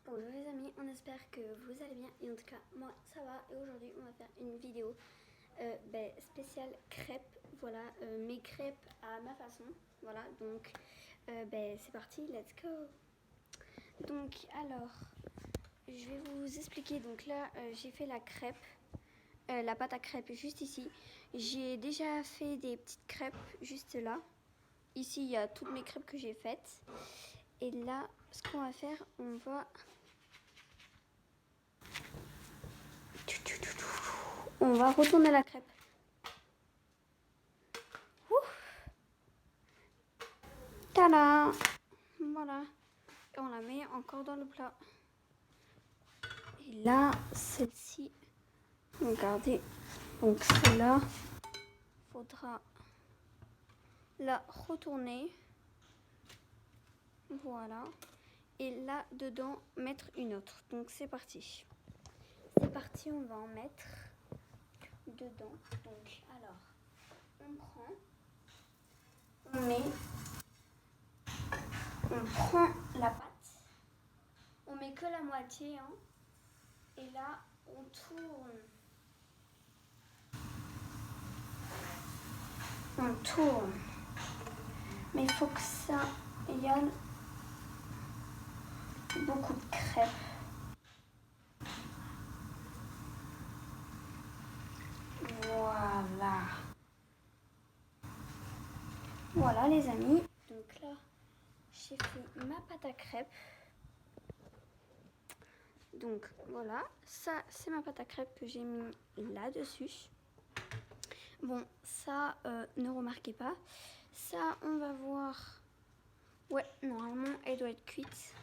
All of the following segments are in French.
Bonjour les amis, on espère que vous allez bien et en tout cas moi ça va et aujourd'hui on va faire une vidéo spéciale crêpes, voilà, mes crêpes à ma façon, voilà, donc c'est parti, let's go. Donc alors, je vais vous expliquer, donc là j'ai fait la crêpe, la pâte à crêpes juste ici, j'ai déjà fait des petites crêpes juste là, ici il y a toutes mes crêpes que j'ai faites et là ce qu'on va faire, on va retourner la crêpe. Tada! Voilà. Et on la met encore dans le plat. Et là, celle-ci, regardez. Donc celle-là, faudra la retourner. Voilà. Et là, dedans, mettre une autre. Donc c'est parti. C'est parti, on va en mettre dedans. Donc alors, on prend la pâte. On met que la moitié, hein. Et là, on tourne. On tourne. Mais il faut que ça y ait beaucoup de crêpes. Voilà. Voilà les amis. Donc là, j'ai fait ma pâte à crêpes. Donc voilà, ça c'est ma pâte à crêpes que j'ai mis là-dessus. Bon, ça, ne remarquez pas. Ça, on va voir. Ouais, normalement, elle doit être cuite.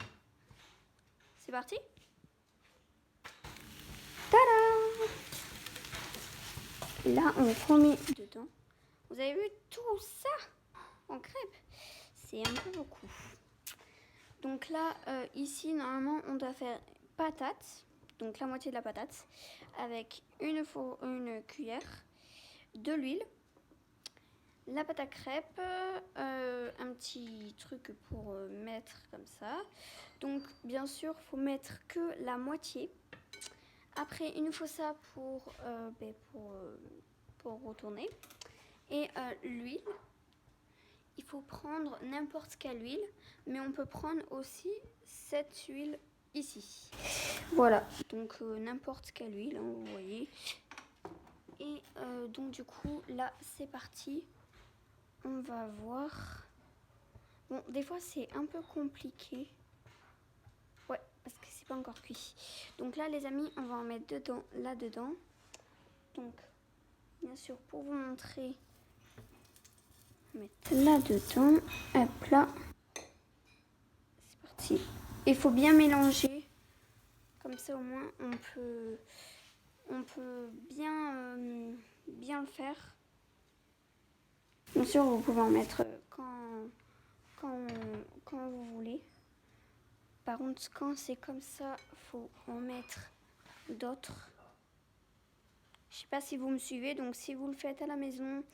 C'est parti. Tada! Là, on remet dedans. Vous avez vu tout ça en crêpes? C'est un peu beaucoup. Donc là, ici, normalement, on doit faire patate. Donc la moitié de la patate. Avec une cuillère de l'huile. La pâte à crêpes, un petit truc pour mettre comme ça. Donc bien sûr, il faut mettre que la moitié. Après, il nous faut ça pour retourner. Et l'huile, il faut prendre n'importe quelle huile, mais on peut prendre aussi cette huile ici. Voilà, donc n'importe quelle huile, hein, vous voyez. Et donc du coup, là, c'est parti. On va voir. Bon, des fois, c'est un peu compliqué. Ouais, parce que c'est pas encore cuit. Donc là, les amis, on va en mettre dedans, là-dedans. Donc, bien sûr, pour vous montrer, on va mettre là-dedans. Hop là. C'est parti. Il faut bien mélanger. Comme ça, au moins, on peut bien, bien le faire. Bien sûr, vous pouvez en mettre quand vous voulez. Par contre, quand c'est comme ça, faut en mettre d'autres. Je sais pas si vous me suivez, donc si vous le faites à la maison,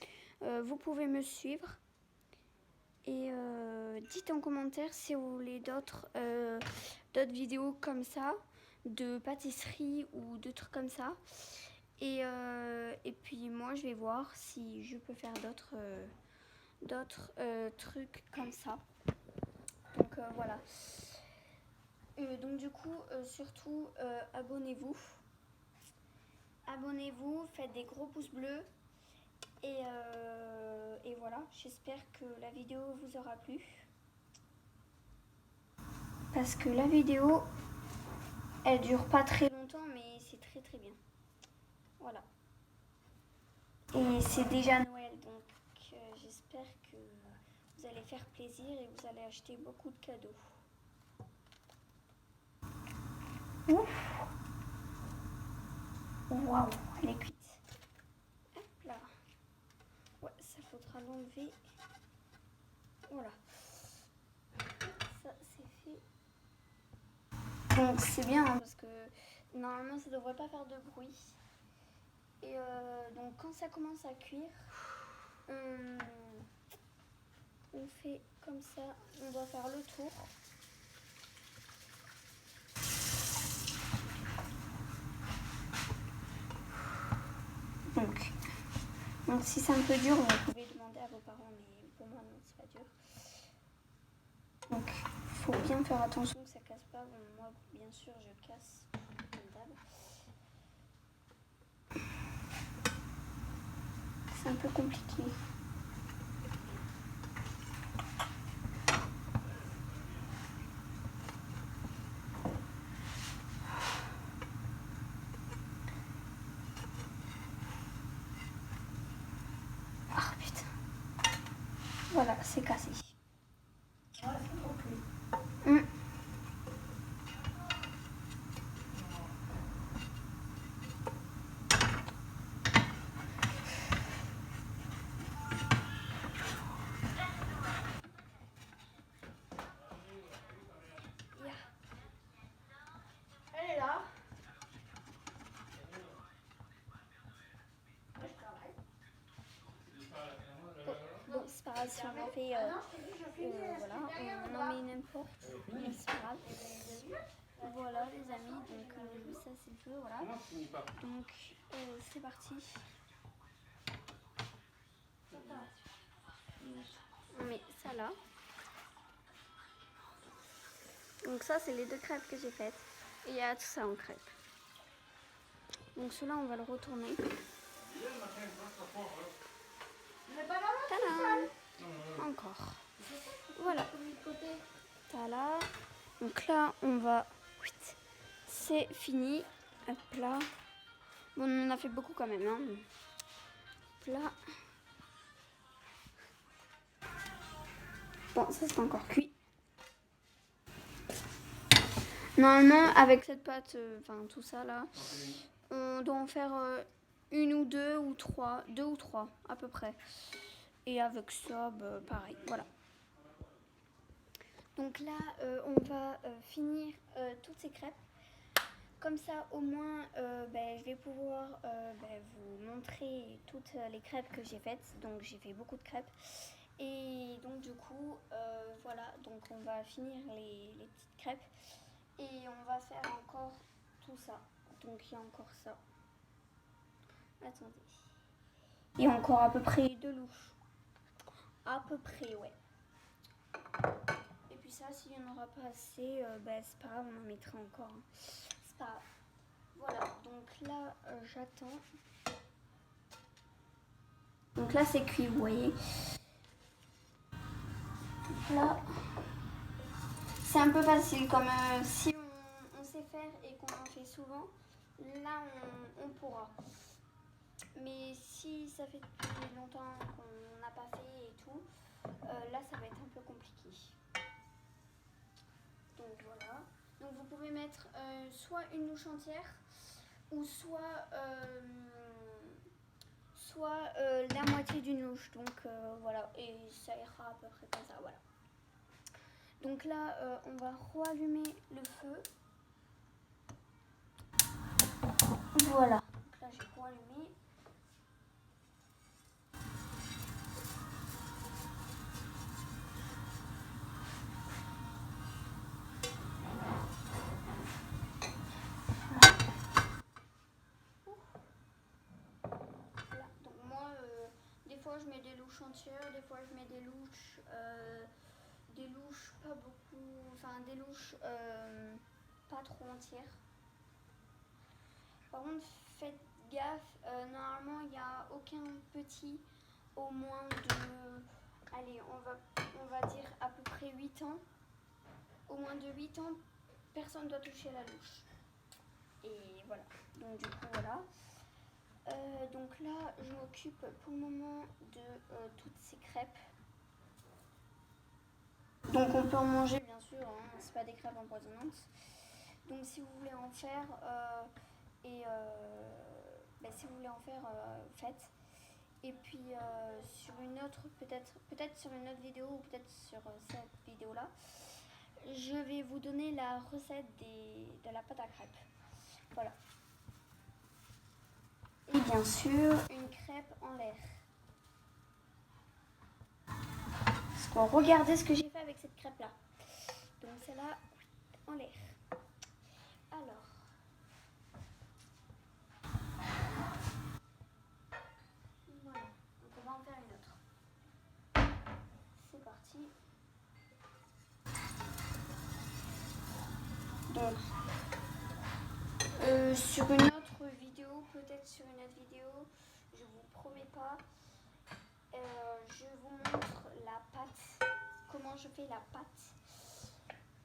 vous pouvez me suivre. Et dites en commentaire si vous voulez d'autres vidéos comme ça, de pâtisserie ou de trucs comme ça. Et puis moi, je vais voir si je peux faire d'autres trucs comme ça. Donc voilà. Donc du coup, surtout, abonnez-vous. Abonnez-vous, faites des gros pouces bleus. Et voilà, j'espère que la vidéo vous aura plu. Parce que la vidéo, elle dure pas très longtemps, mais c'est très très bien. Voilà. Et c'est déjà Noël, donc j'espère que vous allez faire plaisir et vous allez acheter beaucoup de cadeaux. Ouf! Waouh, elle est cuite. Hop là. Ouais, ça faudra l'enlever. Voilà. Ça, c'est fait. Donc c'est bien hein, parce que normalement ça devrait pas faire de bruit. Et donc quand ça commence à cuire, on fait comme ça. On doit faire le tour. Donc si c'est un peu dur, vous pouvez demander à vos parents, mais pour moi non, c'est pas dur. Donc il faut bien faire attention que ça casse pas. Bon, moi bien sûr je casse comme d'hab. C'est un peu compliqué. Ah putain. Voilà, c'est cassé. Elle est là. Bon, c'est pas grave si on en fait. Voilà, on en met n'importe. Mais c'est pas grave. Voilà, les amis. Donc, ça, c'est le feu. Voilà. Donc, c'est parti. On met ça là. Donc, ça, c'est les 2 crêpes que j'ai faites. Et il y a tout ça en crêpes. Donc, cela, on va le retourner. Tadam! Encore. Voilà. Voilà. Donc là, on va... C'est fini. Hop là. Bon, on en a fait beaucoup quand même. Hein. Hop là. Bon, ça c'est encore cuit. Normalement, avec cette pâte, enfin tout ça là, on doit en faire une ou deux ou trois à peu près. Et avec ça, bah, pareil, voilà. Donc là, on va finir toutes ces crêpes. Comme ça, au moins, je vais pouvoir vous montrer toutes les crêpes que j'ai faites. Donc, j'ai fait beaucoup de crêpes. Et donc, du coup, voilà. Donc, on va finir les petites crêpes. Et on va faire encore tout ça. Donc, il y a encore ça. Attendez. Il y a encore à peu près 2 louches. À peu près, ouais. Et puis ça, s'il n'y en aura pas assez, c'est pas grave, on en mettra encore. Hein. C'est pas grave. Voilà, donc là, j'attends. Donc là, c'est cuit, vous voyez. Là, c'est un peu facile, comme si on sait faire et qu'on en fait souvent, là, on pourra. Mais si ça fait depuis longtemps qu'on n'a pas fait et tout, là, ça va être un peu compliqué. Donc voilà. Donc vous pouvez mettre soit une louche entière, ou soit la moitié d'une louche. Donc voilà, et ça ira à peu près comme ça, voilà. Donc là, on va rallumer le feu. Voilà. Donc là, j'ai rallumé. Voilà. Donc moi, des fois, je mets des louches entières, des fois, je mets des louches pas beaucoup, enfin des louches pas trop entières. Par contre, faites gaffe, normalement il n'y a aucun petit au moins de, allez, on va dire à peu près 8 ans. Au moins de 8 ans, personne ne doit toucher la louche. Et voilà, donc du coup voilà. Donc là, je m'occupe pour le moment de toutes ces crêpes. Donc on peut en manger bien sûr, hein, c'est pas des crêpes empoisonnantes. Donc si vous voulez en faire, si vous voulez en faire, faites. Et puis sur une autre, peut-être sur une autre vidéo ou peut-être sur cette vidéo-là, je vais vous donner la recette de la pâte à crêpes. Voilà. Et bien sûr, une crêpe en l'air. Regardez ce que j'ai fait avec cette crêpe là. Donc celle-là en l'air. Alors. Voilà. Donc, sur une autre vidéo, peut-être sur une autre vidéo, je vous promets pas, je vous montre la pâte, comment je fais la pâte.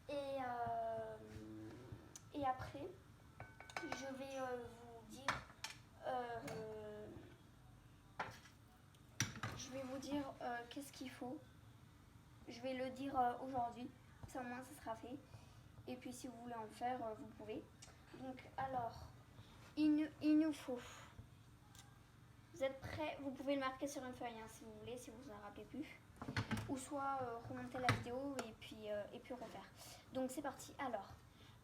Et après, je vais vous dire qu'est-ce qu'il faut. Je vais le dire aujourd'hui, ça au moins ça sera fait. Et puis si vous voulez en faire, vous pouvez. Donc alors, il nous faut. Vous êtes prêts? Vous pouvez le marquer sur une feuille hein, si vous voulez, si vous en rappelez plus. Ou soit remonter la vidéo et puis refaire. Donc c'est parti. Alors,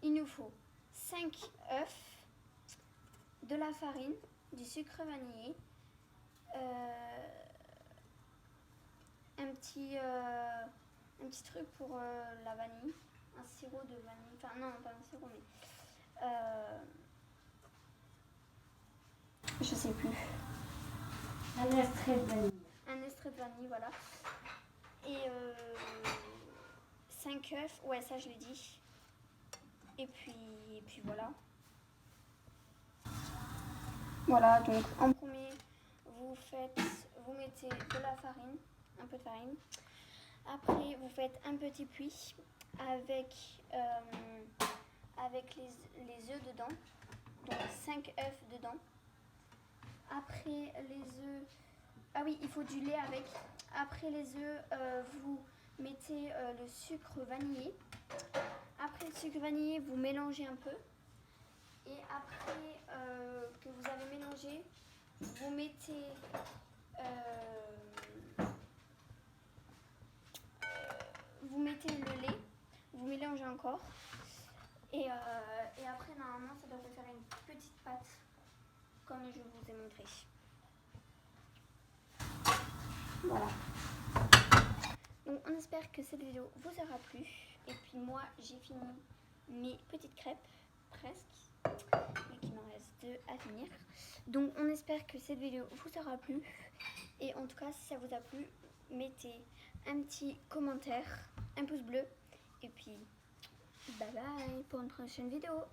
il nous faut 5 œufs, de la farine, du sucre vanillé, un petit truc pour la vanille, un sirop de vanille, enfin non pas un sirop mais je sais plus. Un extrait de vanille. Un extrait de vanille, voilà. Et 5 œufs, ouais ça je l'ai dit. Et puis voilà. Voilà, donc en premier, vous mettez de la farine, un peu de farine. Après, vous faites un petit puits avec les œufs dedans. Donc 5 œufs dedans. Après les œufs, ah oui, il faut du lait avec. Après les œufs, vous mettez le sucre vanillé. Après le sucre vanillé, vous mélangez un peu. Et après que vous avez mélangé, vous mettez le lait, vous mélangez encore. Et après, normalement, ça devrait faire une petite pâte, comme je vous ai montré. Voilà. Donc, on espère que cette vidéo vous aura plu. Et puis, moi, j'ai fini mes petites crêpes, presque. Mais qu'il m'en reste 2 à finir. Donc, on espère que cette vidéo vous aura plu. Et en tout cas, si ça vous a plu, mettez un petit commentaire, un pouce bleu. Et puis, bye bye pour une prochaine vidéo.